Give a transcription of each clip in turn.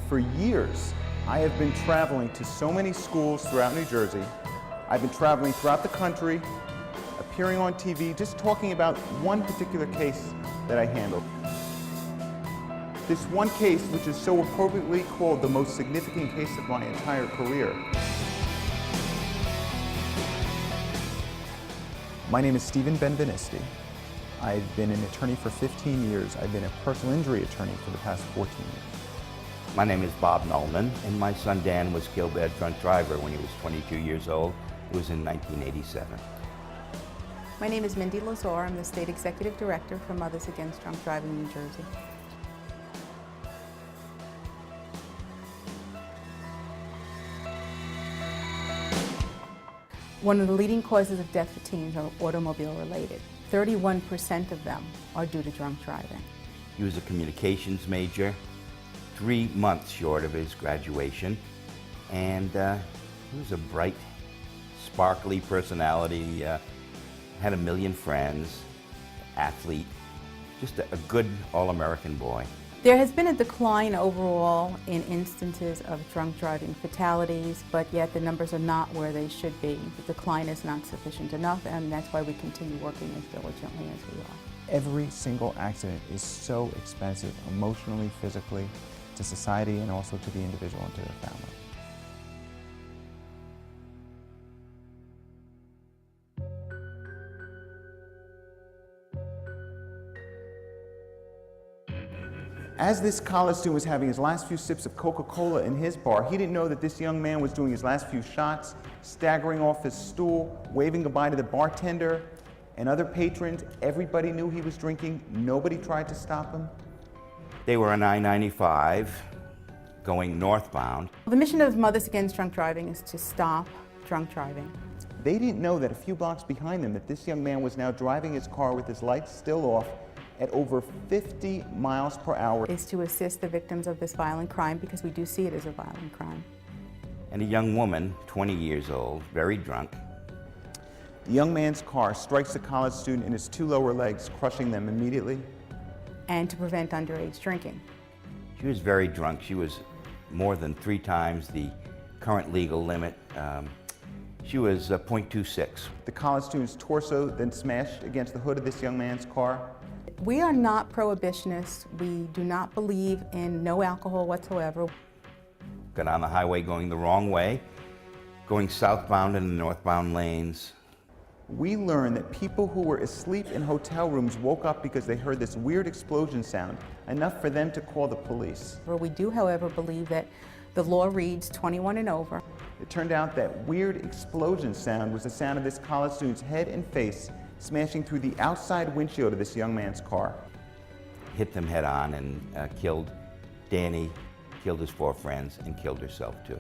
For years, I have been traveling to so many schools throughout New Jersey. I've been traveling throughout the country, appearing on TV, just talking about one particular case that I handled. This one case, which is so appropriately called the most significant case of my entire career. My name is Stephen Benvenisti. I've been an attorney for 15 years. I've been a personal injury attorney for the past 14 years. My name is Bob Nolan, and my son Dan was killed by a drunk driver when he was 22 years old. It was in 1987. My name is Mindy Lazar. I'm the State Executive Director for Mothers Against Drunk Driving New Jersey. One of the leading causes of death for teens are automobile related. 31% of them are due to drunk driving. He was a communications major, 3 months short of his graduation, and he was a bright, sparkly personality, had 1 million friends, athlete, just a good all-American boy. There has been a decline overall in instances of drunk driving fatalities, but yet the numbers are not where they should be. The decline is not sufficient enough, and that's why we continue working as diligently as we are. Every single accident is so expensive, emotionally, physically, to society, and also to the individual and to their family. As this college student was having his last few sips of Coca-Cola in his bar, he didn't know that this young man was doing his last few shots, staggering off his stool, waving goodbye to the bartender and other patrons. Everybody knew he was drinking. Nobody tried to stop him. They were on I-95 going northbound. The mission of Mothers Against Drunk Driving is to stop drunk driving. They didn't know that a few blocks behind them that this young man was now driving his car with his lights still off at over 50 miles per hour. Is to assist the victims of this violent crime, because we do see it as a violent crime. And a young woman, 20 years old, very drunk. The young man's car strikes the college student in his 2 lower legs, crushing them immediately. And to prevent underage drinking. She was very drunk. She was more than 3 times the current legal limit. She was 0.26. The college student's torso then smashed against the hood of this young man's car. We are not prohibitionists. We do not believe in no alcohol whatsoever. Got on the highway going the wrong way, going southbound in the northbound lanes. We learned that people who were asleep in hotel rooms woke up because they heard this weird explosion sound, enough for them to call the police. We do, however, believe that the law reads 21 and over. It turned out that weird explosion sound was the sound of this college student's head and face smashing through the outside windshield of this young man's car. Hit them head on and killed Danny, killed his 4 friends, and killed herself too.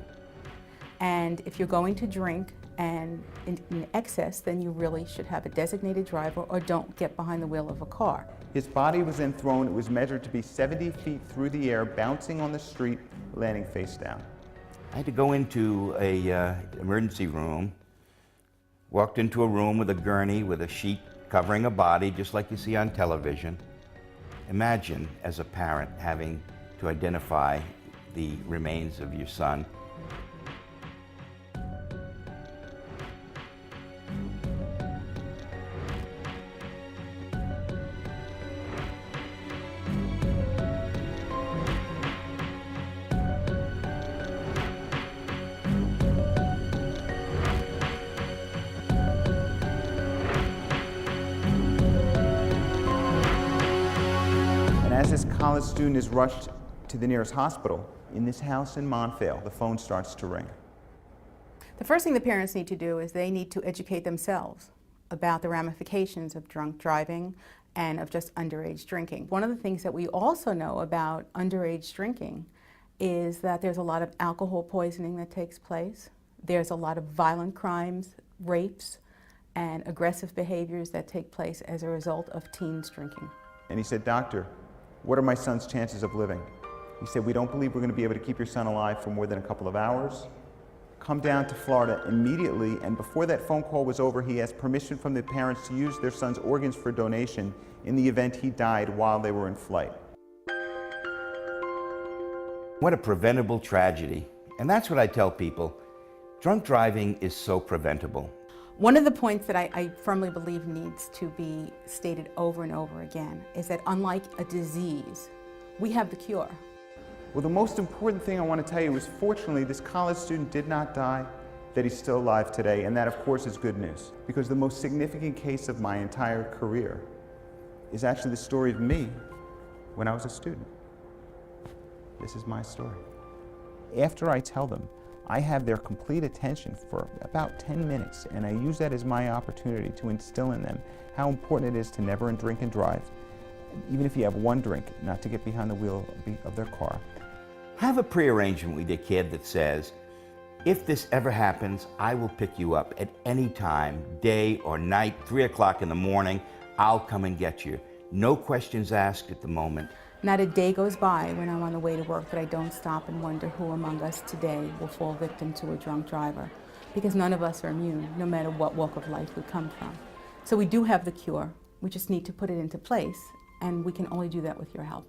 And if you're going to drink and in excess, then you really should have a designated driver or don't get behind the wheel of a car. His body was then thrown. It was measured to be 70 feet through the air, bouncing on the street, landing face down. I had to go into a emergency room. Walked into a room with a gurney with a sheet covering a body, just like you see on television. Imagine, as a parent, having to identify the remains of your son. As this college student is rushed to the nearest hospital, in this house in Montvale, the phone starts to ring. The first thing the parents need to do is they need to educate themselves about the ramifications of drunk driving and of just underage drinking. One of the things that we also know about underage drinking is that there's a lot of alcohol poisoning that takes place. There's a lot of violent crimes, rapes, and aggressive behaviors that take place as a result of teens drinking. And he said, "Doctor, what are my son's chances of living?" He said, "We don't believe we're going to be able to keep your son alive for more than a couple of hours. Come down to Florida immediately." And before that phone call was over, he asked permission from the parents to use their son's organs for donation. in the event he died while they were in flight. What a preventable tragedy. And that's what I tell people. Drunk driving is so preventable. One of the points that I firmly believe needs to be stated over and over again is that unlike a disease, we have the cure. Well, the most important thing I want to tell you is fortunately this college student did not die, that he's still alive today, and that of course is good news. Because the most significant case of my entire career is actually the story of me when I was a student. This is my story. After I tell them, I have their complete attention for about 10 minutes, and I use that as my opportunity to instill in them how important it is to never drink and drive, even if you have one drink, not to get behind the wheel of their car. Have a pre-arrangement with your kid that says, if this ever happens, I will pick you up at any time, day or night, 3 o'clock in the morning, I'll come and get you. No questions asked at the moment. Not a day goes by when I'm on the way to work that I don't stop and wonder who among us today will fall victim to a drunk driver, because none of us are immune, no matter what walk of life we come from. So we do have the cure. We just need to put it into place, and we can only do that with your help.